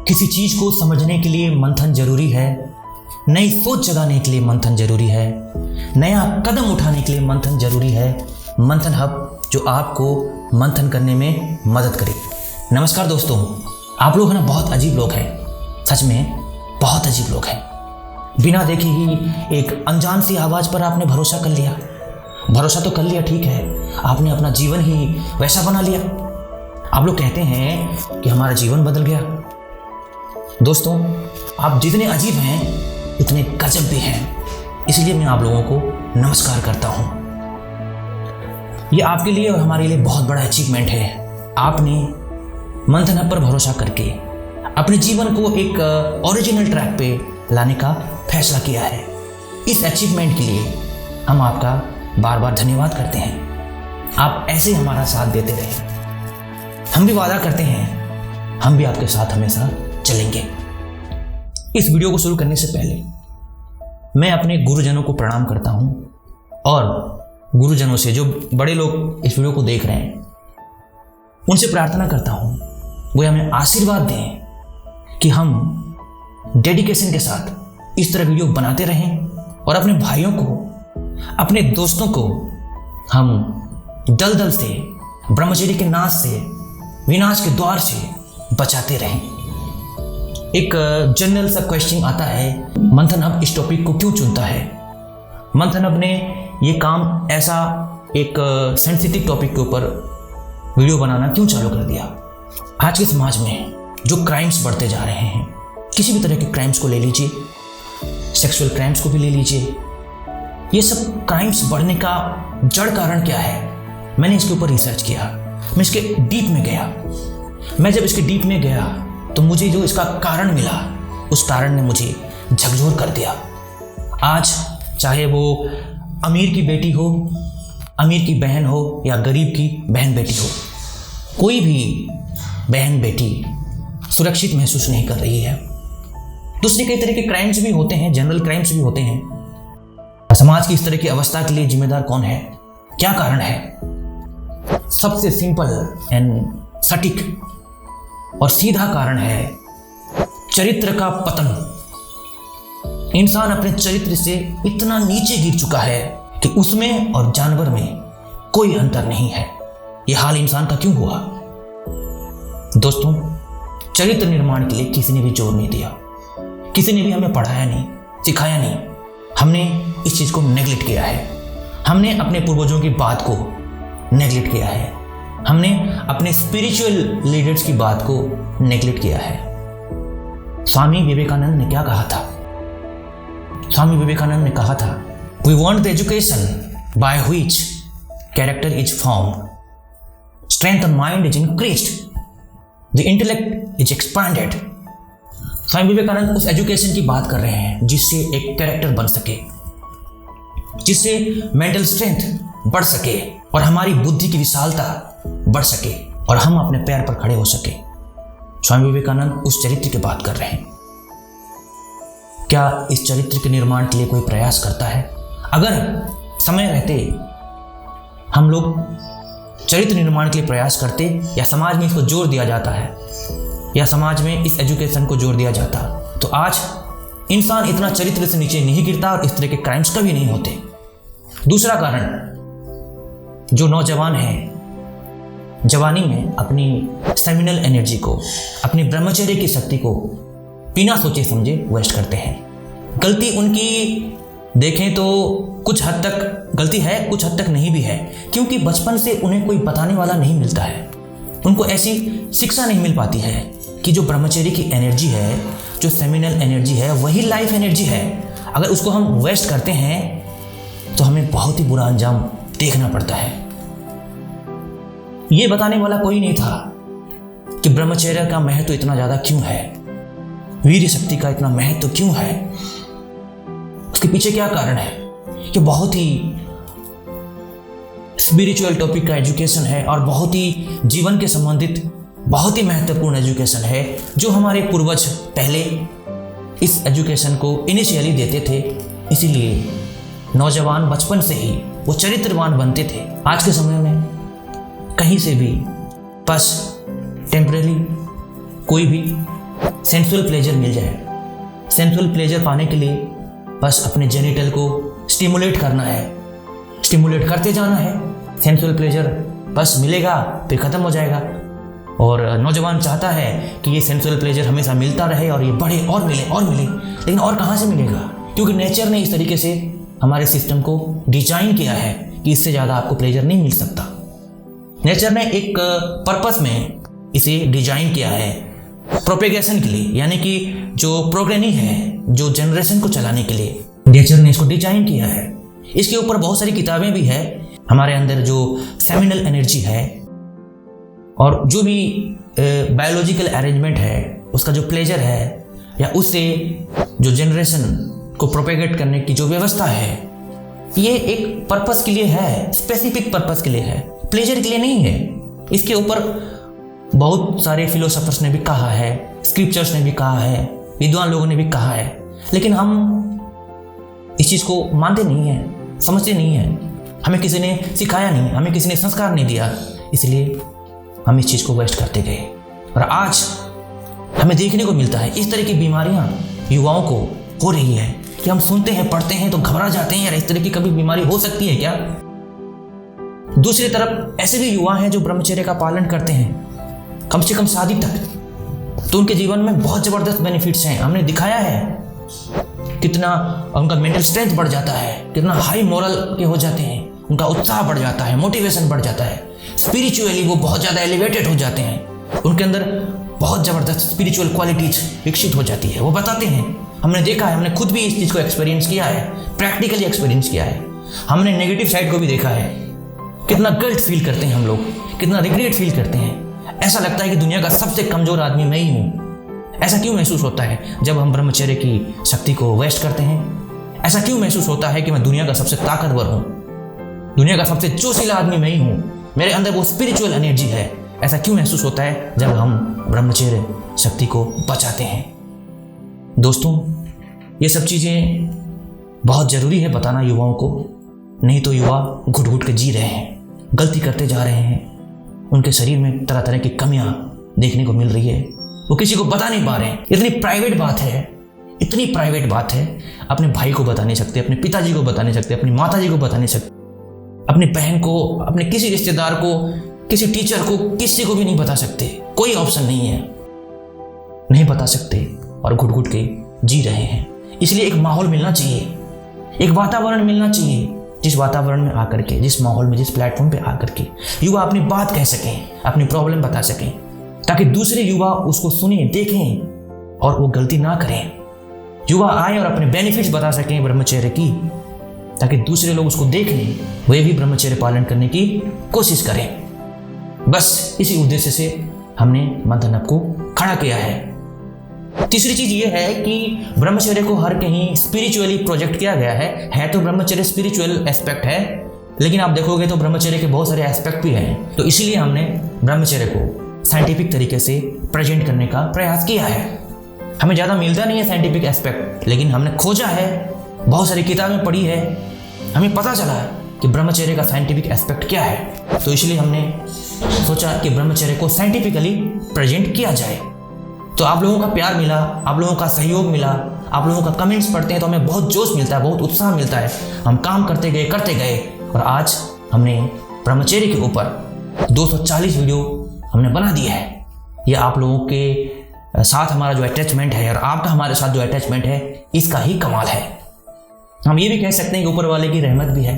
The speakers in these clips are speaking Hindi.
किसी चीज को समझने के लिए मंथन जरूरी है, नई सोच जगाने के लिए मंथन जरूरी है, नया कदम उठाने के लिए मंथन जरूरी है। मंथन हब जो आपको मंथन करने में मदद करे। नमस्कार दोस्तों, आप लोग है ना बहुत अजीब लोग हैं, सच में बहुत अजीब लोग हैं। बिना देखे ही एक अनजान सी आवाज़ पर आपने भरोसा कर लिया। भरोसा तो कर लिया, ठीक है, आपने अपना जीवन ही वैसा बना लिया। आप लोग कहते हैं कि हमारा जीवन बदल गया। दोस्तों, आप जितने अजीब हैं उतने गजब भी हैं, इसलिए मैं आप लोगों को नमस्कार करता हूँ। ये आपके लिए और हमारे लिए बहुत बड़ा अचीवमेंट है। आपने मंथन हब पर भरोसा करके अपने जीवन को एक ओरिजिनल ट्रैक पे लाने का फैसला किया है। इस अचीवमेंट के लिए हम आपका बार बार धन्यवाद करते हैं। आप ऐसे हमारा साथ देते रहें। हम भी वादा करते हैं, हम भी आपके साथ हमेशा चलेंगे। इस वीडियो को शुरू करने से पहले मैं अपने गुरुजनों को प्रणाम करता हूं और गुरुजनों से, जो बड़े लोग इस वीडियो को देख रहे हैं, उनसे प्रार्थना करता हूं वो हमें आशीर्वाद दें कि हम डेडिकेशन के साथ इस तरह वीडियो बनाते रहें और अपने भाइयों को, अपने दोस्तों को हम दलदल से, ब्रह्मचर्य के नाश से, विनाश के द्वार से बचाते रहें। एक जनरल सा क्वेश्चन आता है, मंथन हब इस टॉपिक को क्यों चुनता है? मंथन हब ने ये काम ऐसा एक सेंसिटिव टॉपिक के ऊपर वीडियो बनाना क्यों चालू कर दिया? आज के समाज में जो क्राइम्स बढ़ते जा रहे हैं, किसी भी तरह के क्राइम्स को ले लीजिए, सेक्सुअल क्राइम्स को भी ले लीजिए, ये सब क्राइम्स बढ़ने का जड़ कारण क्या है? मैंने इसके ऊपर रिसर्च किया, मैं इसके डीप में गया। मैं जब इसके डीप में गया तो मुझे जो इसका कारण मिला, उस कारण ने मुझे झकझोर कर दिया। आज चाहे वो अमीर की बेटी हो, अमीर की बहन हो या गरीब की बहन बेटी हो, कोई भी बहन बेटी सुरक्षित महसूस नहीं कर रही है। दूसरे कई तरह के क्राइम्स भी होते हैं, जनरल क्राइम्स भी होते हैं। समाज की इस तरह की अवस्था के लिए जिम्मेदार कौन है? क्या कारण है? सबसे सिंपल एंड सटीक और सीधा कारण है चरित्र का पतन। इंसान अपने चरित्र से इतना नीचे गिर चुका है कि उसमें और जानवर में कोई अंतर नहीं है। यह हाल इंसान का क्यों हुआ? दोस्तों, चरित्र निर्माण के लिए किसी ने भी जोर नहीं दिया, किसी ने भी हमें पढ़ाया नहीं, सिखाया नहीं। हमने इस चीज को नेग्लेक्ट किया है। हमने अपने पूर्वजों की बात को नेग्लेक्ट किया है। हमने अपने स्पिरिचुअल लीडर्स की बात को नेग्लेक्ट किया है। स्वामी विवेकानंद ने क्या कहा था? स्वामी विवेकानंद ने कहा था, we want the education by which character is formed, strength of mind is increased, the intellect is expanded. Swami Vivekananda उस एजुकेशन की बात कर रहे हैं जिससे एक कैरेक्टर बन सके, जिससे मेंटल स्ट्रेंथ बढ़ सके और हमारी बुद्धि की विशालता बढ़ सके और हम अपने पैर पर खड़े हो सके। स्वामी विवेकानंद उस चरित्र की बात कर रहे हैं। क्या इस चरित्र के निर्माण के लिए कोई प्रयास करता है? अगर समय रहते हम लोग चरित्र निर्माण के लिए प्रयास करते, या समाज में इसको जोर दिया जाता है, या समाज में इस एजुकेशन को जोर दिया जाता, तो आज इंसान इतना चरित्र से नीचे नहीं गिरता और इस तरह के क्राइम्स कभी नहीं होते। दूसरा कारण, जो नौजवान हैं जवानी में अपनी सेमिनल एनर्जी को, अपनी ब्रह्मचर्य की शक्ति को बिना सोचे समझे वेस्ट करते हैं। गलती उनकी देखें तो कुछ हद तक गलती है, कुछ हद तक नहीं भी है, क्योंकि बचपन से उन्हें कोई बताने वाला नहीं मिलता है। उनको ऐसी शिक्षा नहीं मिल पाती है कि जो ब्रह्मचर्य की एनर्जी है, जो सेमिनल एनर्जी है, वही लाइफ एनर्जी है। अगर उसको हम वेस्ट करते हैं तो हमें बहुत ही बुरा अंजाम देखना पड़ता है। ये बताने वाला कोई नहीं था कि ब्रह्मचर्य का महत्व इतना ज्यादा क्यों है, वीर्य शक्ति का इतना महत्व क्यों है, उसके पीछे क्या कारण है। ये बहुत ही स्पिरिचुअल टॉपिक का एजुकेशन है और बहुत ही जीवन के संबंधित बहुत ही महत्वपूर्ण एजुकेशन है, जो हमारे पूर्वज पहले इस एजुकेशन को इनिशियली देते थे। इसीलिए नौजवान बचपन से ही वो चरित्रवान बनते थे। आज के समय में कहीं से भी बस टेम्परेरी कोई भी सेंसुअल प्लेजर मिल जाए। सेंसुअल प्लेजर पाने के लिए बस अपने जेनिटल को स्टिमुलेट करना है, स्टिमुलेट करते जाना है। सेंसुअल प्लेजर बस मिलेगा फिर ख़त्म हो जाएगा। और नौजवान चाहता है कि ये सेंसुअल प्लेजर हमेशा मिलता रहे और ये बढ़े और मिले और मिले, लेकिन और कहाँ से मिलेगा? क्योंकि नेचर ने इस तरीके से हमारे सिस्टम को डिजाइन किया है कि इससे ज़्यादा आपको प्लेजर नहीं मिल सकता। नेचर ने एक पर्पस में इसे डिजाइन किया है प्रोपेगेशन के लिए, यानी कि जो प्रोग्रेनिंग है, जो जनरेशन को चलाने के लिए नेचर ने इसको डिजाइन किया है। इसके ऊपर बहुत सारी किताबें भी है। हमारे अंदर जो सेमिनल एनर्जी है और जो भी बायोलॉजिकल अरेंजमेंट है, उसका जो प्लेजर है या उससे जो जनरेशन को प्रोपेगेट करने की जो व्यवस्था है, ये एक पर्पस के लिए है, स्पेसिफिक पर्पस के लिए है, प्लेजर के लिए नहीं है। इसके ऊपर बहुत सारे फिलोसोफर्स ने भी कहा है, स्क्रिप्चर्स ने भी कहा है, विद्वान लोगों ने भी कहा है, लेकिन हम इस चीज़ को मानते नहीं हैं, समझते नहीं हैं। हमें किसी ने सिखाया नहीं, हमें किसी ने संस्कार नहीं दिया, इसलिए हम इस चीज़ को वेस्ट करते गए। और आज हमें देखने को मिलता है इस तरह की बीमारियां युवाओं को हो रही है कि हम सुनते हैं, पढ़ते हैं तो घबरा जाते हैं, यार इस तरह की कभी बीमारी हो सकती है क्या? दूसरी तरफ ऐसे भी युवा हैं जो ब्रह्मचर्य का पालन करते हैं कम से कम शादी तक, तो उनके जीवन में बहुत ज़बरदस्त बेनिफिट्स हैं। हमने दिखाया है कितना उनका मेंटल स्ट्रेंथ बढ़ जाता है, कितना हाई मोरल के हो जाते हैं, उनका उत्साह बढ़ जाता है, मोटिवेशन बढ़ जाता है, स्पिरिचुअली वो बहुत ज़्यादा एलिवेटेड हो जाते हैं, उनके अंदर बहुत ज़बरदस्त स्पिरिचुअल क्वालिटीज विकसित हो जाती है। वो बताते हैं, हमने देखा है, हमने खुद भी इस चीज़ को एक्सपीरियंस किया है, प्रैक्टिकली एक्सपीरियंस किया है। हमने नेगेटिव साइड को भी देखा है, कितना गिल्ट फील करते हैं हम लोग, कितना रिग्रेट फील करते हैं। ऐसा लगता है कि दुनिया का सबसे कमज़ोर आदमी मैं ही हूँ। ऐसा क्यों महसूस होता है जब हम ब्रह्मचर्य की शक्ति को वेस्ट करते हैं? ऐसा क्यों महसूस होता है कि मैं दुनिया का सबसे ताकतवर हूँ, दुनिया का सबसे जोशीला आदमी मैं ही हूँ, मेरे अंदर वो स्पिरिचुअल एनर्जी है? ऐसा क्यों महसूस होता है जब हम ब्रह्मचर्य शक्ति को बचाते हैं? दोस्तों, ये सब चीज़ें बहुत ज़रूरी है बताना युवाओं को, नहीं तो युवा घुट घुट के जी रहे हैं, गलती करते जा रहे हैं, उनके शरीर में तरह तरह की कमियां देखने को मिल रही है, वो किसी को बता नहीं पा रहे हैं। इतनी प्राइवेट बात है, इतनी प्राइवेट बात है, अपने भाई को बता नहीं सकते, अपने पिताजी को बता नहीं सकते, अपनी माताजी को बता नहीं सकते, अपनी बहन को, अपने किसी रिश्तेदार को, किसी टीचर को, किसी को भी नहीं बता सकते। कोई ऑप्शन नहीं है, नहीं बता सकते और घुट घुट के जी रहे हैं। इसलिए एक माहौल मिलना चाहिए, एक वातावरण मिलना चाहिए, जिस वातावरण में आकर के, जिस माहौल में, जिस प्लेटफॉर्म पे आकर के युवा अपनी बात कह सकें, अपनी प्रॉब्लम बता सकें, ताकि दूसरे युवा उसको सुने, देखें और वो गलती ना करें। युवा आए और अपने बेनिफिट्स बता सकें ब्रह्मचर्य की, ताकि दूसरे लोग उसको देख लें, वे भी ब्रह्मचर्य पालन करने की कोशिश करें। बस इसी उद्देश्य से हमने मंथन हब को खड़ा किया है। तीसरी चीज ये है कि ब्रह्मचर्य को हर कहीं स्पिरिचुअली प्रोजेक्ट किया गया है तो ब्रह्मचर्य स्पिरिचुअल एस्पेक्ट है, लेकिन आप देखोगे तो ब्रह्मचर्य के बहुत सारे एस्पेक्ट भी हैं। तो इसीलिए हमने ब्रह्मचर्य को साइंटिफिक तरीके से प्रेजेंट करने का प्रयास किया है। हमें ज़्यादा मिलता नहीं है साइंटिफिक एस्पेक्ट, लेकिन हमने खोजा है, बहुत सारी किताबें पढ़ी है, हमें पता चला कि ब्रह्मचर्य का साइंटिफिक एस्पेक्ट क्या है। तो इसलिए हमने सोचा कि ब्रह्मचर्य को साइंटिफिकली प्रेजेंट किया जाए। तो आप लोगों का प्यार मिला, आप लोगों का सहयोग मिला, आप लोगों का कमेंट्स पढ़ते हैं तो हमें बहुत जोश मिलता है, बहुत उत्साह मिलता है। हम काम करते गए और आज हमने ब्रह्मचर्य के ऊपर 240 वीडियो हमने बना दिया है। ये आप लोगों के साथ हमारा जो अटैचमेंट है और आपका हमारे साथ जो अटैचमेंट है, इसका ही कमाल है। हम ये भी कह सकते हैं कि ऊपर वाले की रहमत भी है।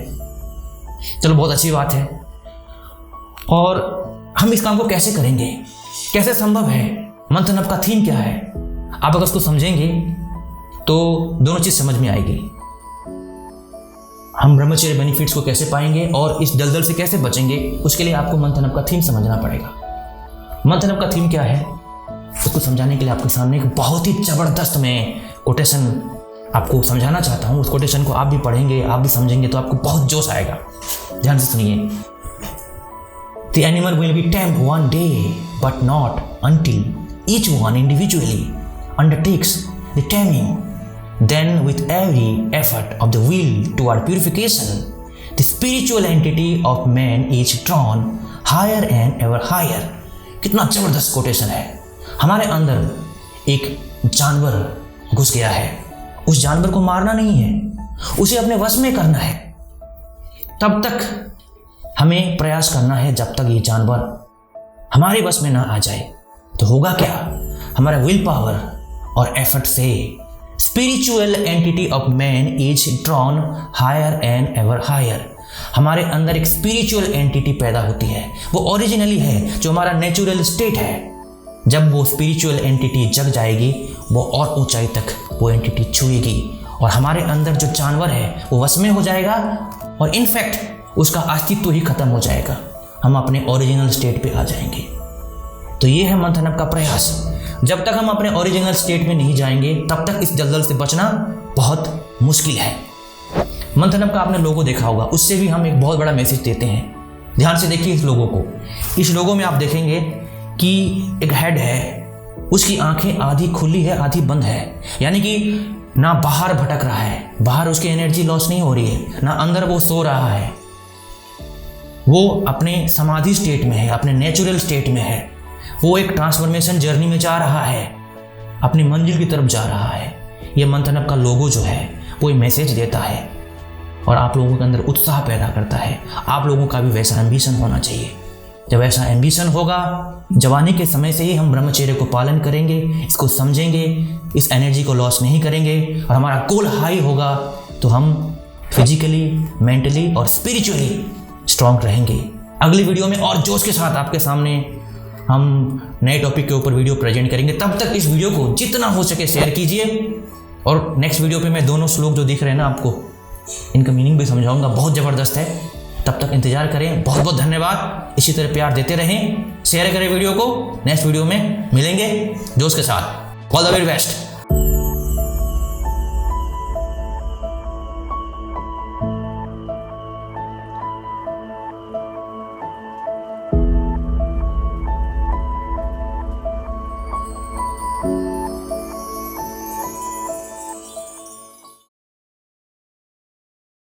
चलो, बहुत अच्छी बात है। और हम इस काम को कैसे करेंगे, कैसे संभव है, मंथन हब का थीम क्या है, आप अगर उसको समझेंगे तो दोनों चीज समझ में आएगी। हम ब्रह्मचर्य बेनिफिट्स को कैसे पाएंगे और इस दलदल से कैसे बचेंगे, उसके लिए आपको मंथन हब का थीम समझना पड़ेगा। मंथन हब का थीम क्या है, उसको समझाने के लिए आपके सामने एक बहुत ही जबरदस्त मैं कोटेशन आपको समझाना चाहता हूँ। उस कोटेशन को आप भी पढ़ेंगे, आप भी समझेंगे तो आपको बहुत जोश आएगा। ध्यान से सुनिए। The animal will be tamed one day, but not until each one individually undertakes the taming. Then with every effort of the will toward purification, the spiritual entity of man is drawn higher and ever higher. कितना जबरदस्त कोटेशन है। हमारे अंदर एक जानवर घुस गया है। उस जानवर को मारना नहीं है, उसे अपने वश में करना है। तब तक हमें प्रयास करना है जब तक ये जानवर हमारे वश में ना आ जाए। तो होगा क्या, हमारा विल पावर और एफर्ट से spiritual entity of man is drawn higher and ever higher. हमारे अंदर एक स्पिरिचुअल एंटिटी पैदा होती है, वो ओरिजिनली है, जो हमारा नेचुरल स्टेट है। जब वो स्पिरिचुअल एंटिटी जग जाएगी, वो और ऊंचाई तक वो एंटिटी छुएगी और हमारे अंदर जो जानवर है वो वश में हो जाएगा और इनफैक्ट उसका अस्तित्व ही खत्म हो जाएगा। हम अपने ओरिजिनल स्टेट पे आ जाएंगे। तो ये है मंथन अप का प्रयास। जब तक हम अपने ओरिजिनल स्टेट में नहीं जाएंगे तब तक इस दलदल से बचना बहुत मुश्किल है। मंथन अप का आपने लोगो देखा होगा, उससे भी हम एक बहुत बड़ा मैसेज देते हैं। ध्यान से देखिए इस लोगो को। इस लोगो में आप देखेंगे कि एक हेड है, उसकी आंखें आधी खुली है आधी बंद है, यानी कि ना बाहर भटक रहा है, बाहर उसकी एनर्जी लॉस नहीं हो रही है, ना अंदर वो सो रहा है। वो अपने समाधि स्टेट में है, अपने नेचुरल स्टेट में है। वो एक ट्रांसफॉर्मेशन जर्नी में जा रहा है, अपनी मंजिल की तरफ जा रहा है। ये मंथन अप का लोगो जो है वो मैसेज देता है और आप लोगों के अंदर उत्साह पैदा करता है। आप लोगों का भी वैसा एम्बिशन होना चाहिए। जब ऐसा एम्बिशन होगा, जवानी के समय से ही हम ब्रह्मचर्य को पालन करेंगे, इसको समझेंगे, इस एनर्जी को लॉस नहीं करेंगे और हमारा गोल हाई होगा, तो हम फिजिकली, मेंटली और स्पिरिचुअली स्ट्रांग रहेंगे। अगली वीडियो में और जोश के साथ आपके सामने हम नए टॉपिक के ऊपर वीडियो प्रेजेंट करेंगे। तब तक इस वीडियो को जितना हो सके शेयर कीजिए और नेक्स्ट वीडियो पे मैं दोनों श्लोक जो दिख रहे हैं ना आपको, इनका मीनिंग भी समझाऊंगा, बहुत ज़बरदस्त है। तब तक इंतजार करें। बहुत बहुत धन्यवाद। इसी तरह प्यार देते रहें, शेयर करें वीडियो को। नेक्स्ट वीडियो में मिलेंगे जोश के साथ। All the very best.